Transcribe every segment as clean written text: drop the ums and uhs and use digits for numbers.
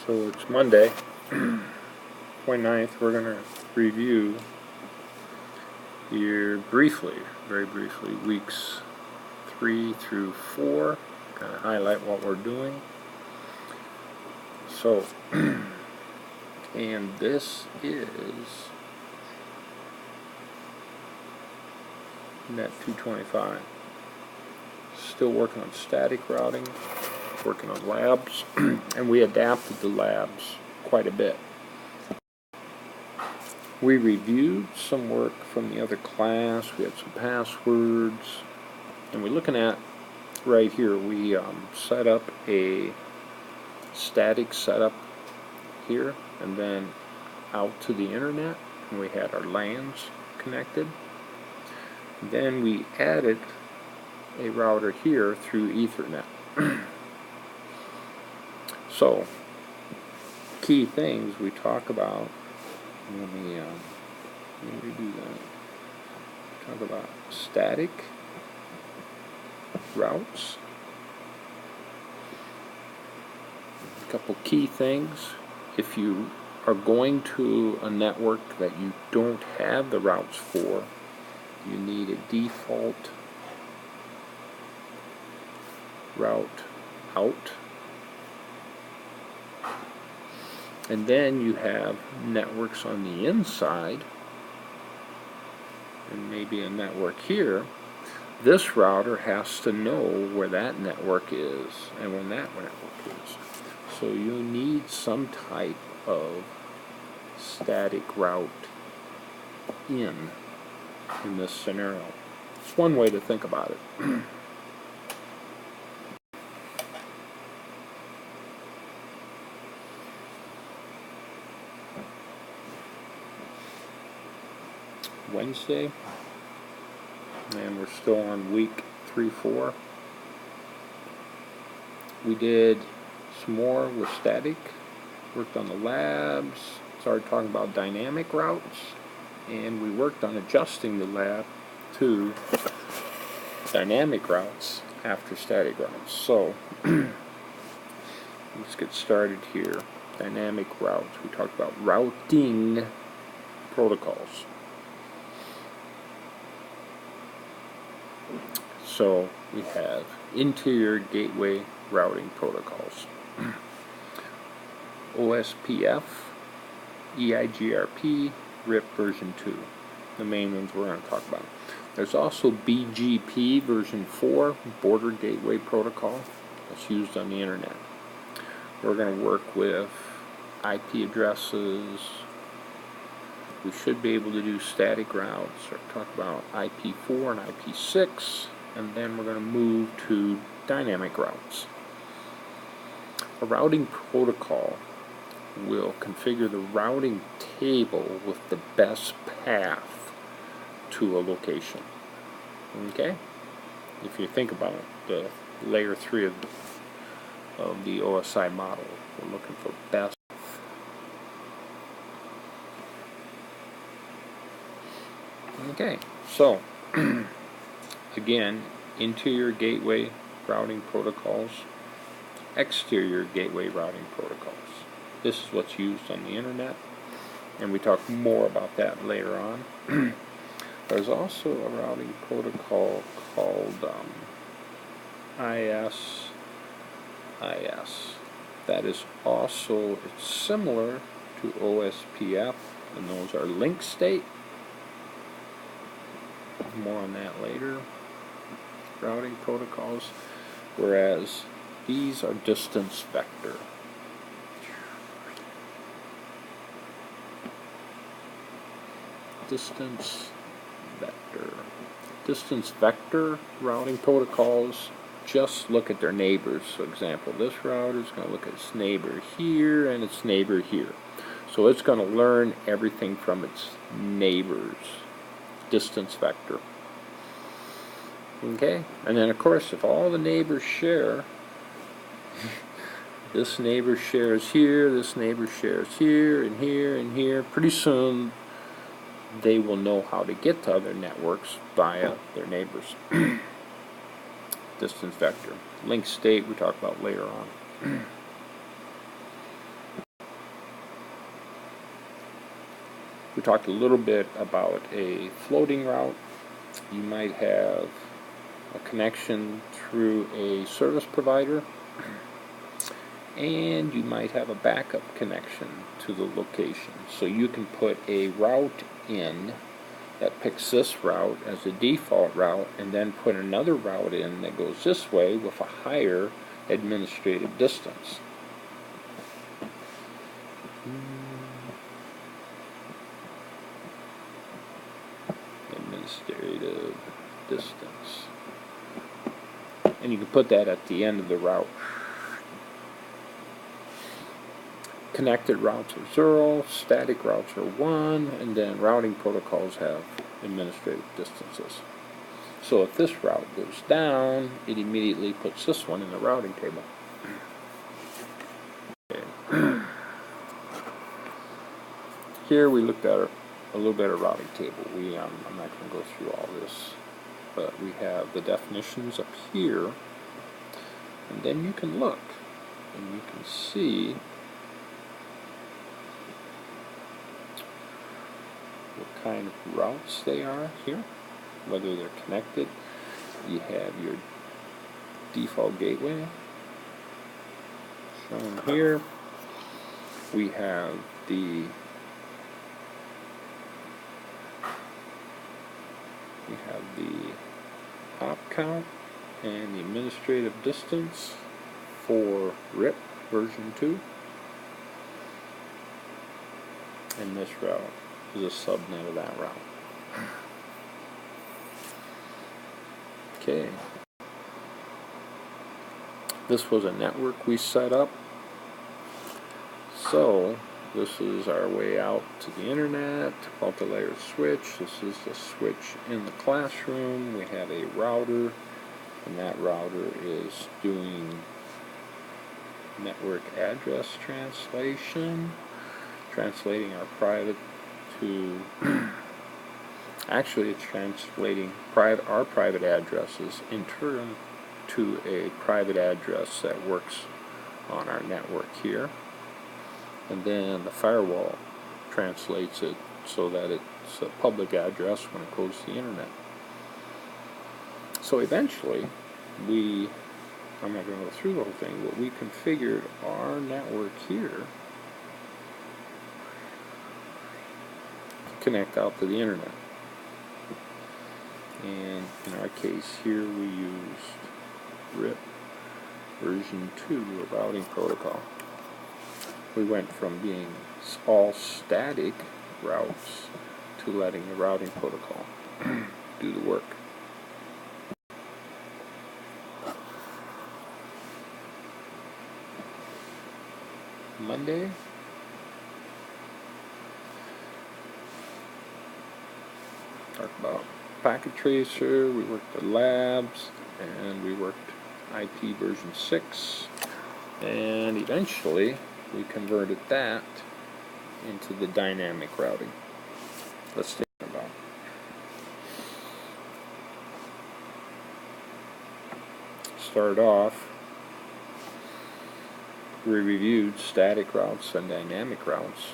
So it's Monday, 29th. We're going to review here briefly, very briefly, weeks 3 through 4, kind of highlight what we're doing. So, and this is NET-225. Still working on static routing, working on labs, and we adapted the labs quite a bit. We reviewed some work from the other class, we had some passwords, and we're looking at right here, we set up a static setup here, and then out to the internet, and we had our LANs connected. Then we added a router here through Ethernet. So, key things we talk about, let me do that. Talk about static routes. A couple key things. If you are going to a network that you don't have the routes for, you need a default route out, and then you have networks on the inside, and maybe a network here. This router has to know where that network is and when that network is. So you need some type of static route in this scenario. It's one way to think about it. Wednesday, and we're still on week 3-4. We did some more with static, worked on the labs, started talking about dynamic routes, and we worked on adjusting the lab to dynamic routes after static routes. So let's get started here. Dynamic routes. We talked about routing protocols. So we have interior gateway routing protocols. OSPF, EIGRP, RIP version 2. The main ones we're going to talk about. There's also BGP version 4, border gateway protocol, that's used on the internet. We're going to work with IP addresses. We should be able to do static routes, or talk about IP4 and IP6, and then we're going to move to dynamic routes. A routing protocol will configure the routing table with the best path to a location. Okay? If you think about it, the layer 3 of the OSI model, we're looking for best. Okay, so again, interior gateway routing protocols, exterior gateway routing protocols. This is what's used on the internet, and we talk more about that later on. There's also a routing protocol called IS. That is also, it's similar to OSPF, and those are link state. More on that later. Routing protocols, whereas these are distance vector. Distance vector routing protocols just look at their neighbors. For example, this router is going to look at its neighbor here and its neighbor here. So it's going to learn everything from its neighbors. Distance vector. Okay, and then of course if all the neighbors share, this neighbor shares here, this neighbor shares here, and here, and here, pretty soon they will know how to get to other networks via their neighbors. Distance vector. Link state we talk about later on. We talked a little bit about a floating route. You might have a connection through a service provider, and you might have a backup connection to the location. So you can put a route in that picks this route as a default route, and then put another route in that goes this way with a higher administrative distance. Administrative distance. And you can put that at the end of the route. Connected routes are 0, static routes are 1, and then routing protocols have administrative distances. So if this route goes down, it immediately puts this one in the routing table. Okay. Here we looked at a little bit of routing table. I'm not going to go through all this, but we have the definitions up here, and then you can look and you can see what kind of routes they are here, whether they're connected. You have your default gateway shown here. We have the hop count and the administrative distance for RIP version 2, and this route is a subnet of that route. Okay, this was a network we set up. So this is our way out to the internet, multi-layer switch. This is the switch in the classroom. We have a router, and that router is doing network address translation, translating our private to actually it's translating our private addresses in turn to a private address that works on our network here. And then the firewall translates it so that it's a public address when it goes to the internet. So eventually, I'm not going to go through the whole thing, but we configured our network here to connect out to the internet. And in our case here, we used RIP version 2 of routing protocol. We went from being all static routes to letting the routing protocol do the work. Monday, talk about packet tracer. We worked the labs, and we worked IP version 6, and eventually we converted that into the dynamic routing. Let's take it about. Start off, we reviewed static routes and dynamic routes.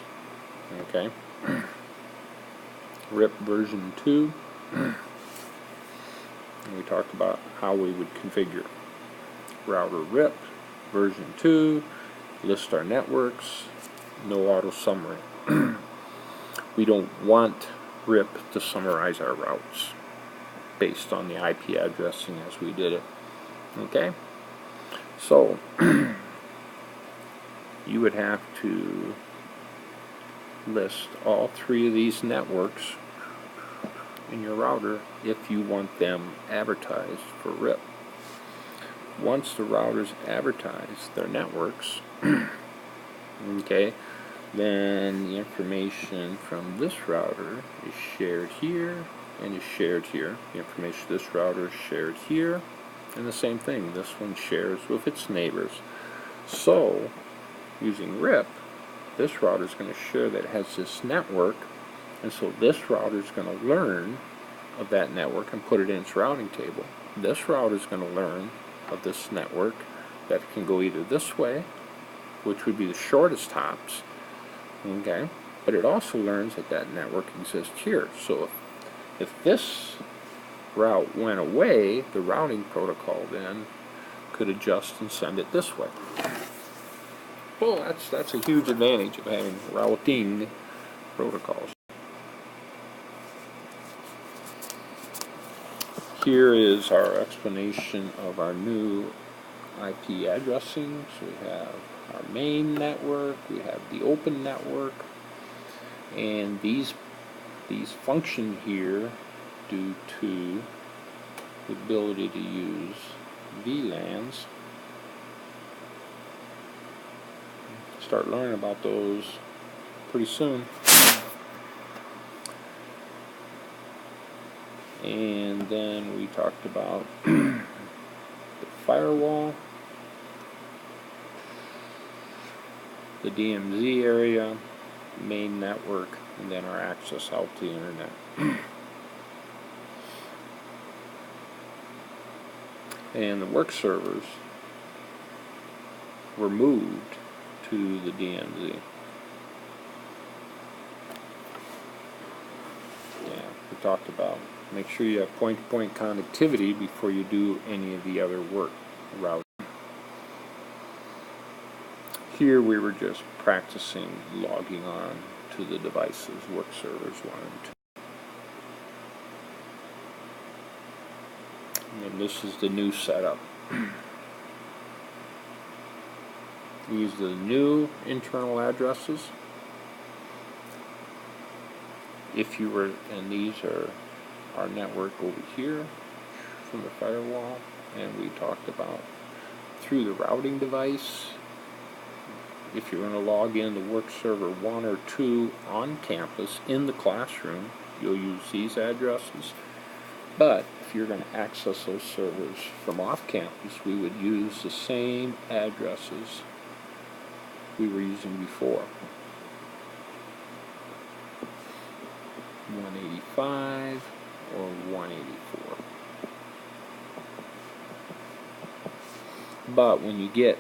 Okay. RIP version 2. And we talked about how we would configure router RIP version 2. List our networks, no auto summary. We don't want RIP to summarize our routes based on the IP addressing as we did it. Okay? So, you would have to list all 3 of these networks in your router if you want them advertised for RIP. Once the routers advertise their networks, okay, then the information from this router is shared here and is shared here. The information this router is shared here, and the same thing, this one shares with its neighbors. So, using RIP, this router is going to share that it has this network, and so this router is going to learn of that network and put it in its routing table. This router is going to learn of this network that it can go either this way, which would be the shortest hops, okay, but it also learns that that network exists here. So if this route went away, the routing protocol then could adjust and send it this way. Well, that's a huge advantage of having routing protocols. Here is our explanation of our new IP addressing. So we have our main network, we have the open network, and these function here due to the ability to use VLANs. Start learning about those pretty soon. And then we talked about the firewall, the DMZ area, main network, and then our access out to the internet. And the work servers were moved to the DMZ. Yeah, we talked about make sure you have point-to-point connectivity before you do any of the other work routing. Here we were just practicing logging on to the devices, work servers 1 and 2. And this is the new setup. These are the new internal addresses. If you were, and these are our network over here from the firewall, and we talked about through the routing device. If you're going to log in to work server 1 or 2 on campus in the classroom, you'll use these addresses. But if you're going to access those servers from off campus, we would use the same addresses we were using before. 185 or 184. But when you get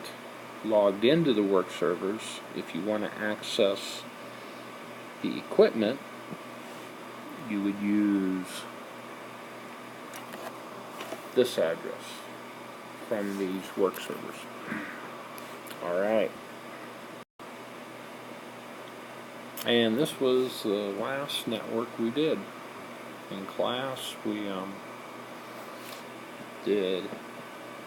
logged into the work servers, if you want to access the equipment, you would use this address from these work servers. Alright. And this was the last network we did. In class, we did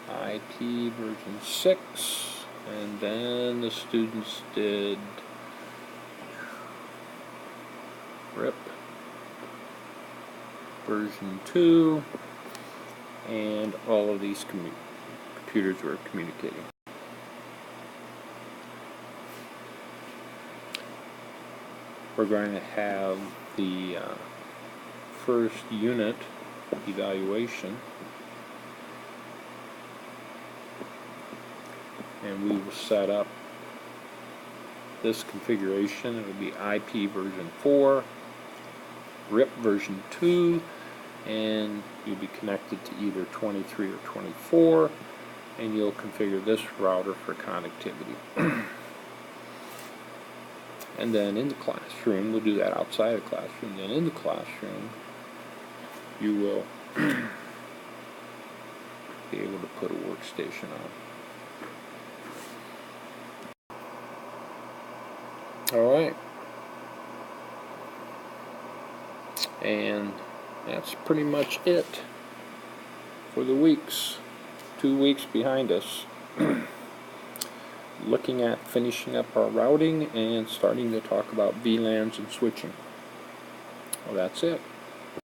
IP version 6, and then the students did RIP version 2, and all of these computers were communicating. We're going to have the first unit evaluation, and we will set up this configuration. It will be IP version 4, RIP version 2, and you'll be connected to either 23 or 24, and you'll configure this router for connectivity. And then in the classroom, we'll do that outside the classroom, then in the classroom you will be able to put a workstation on. Alright. And that's pretty much it for the weeks. 2 weeks behind us. Looking at finishing up our routing and starting to talk about VLANs and switching. Well, that's it.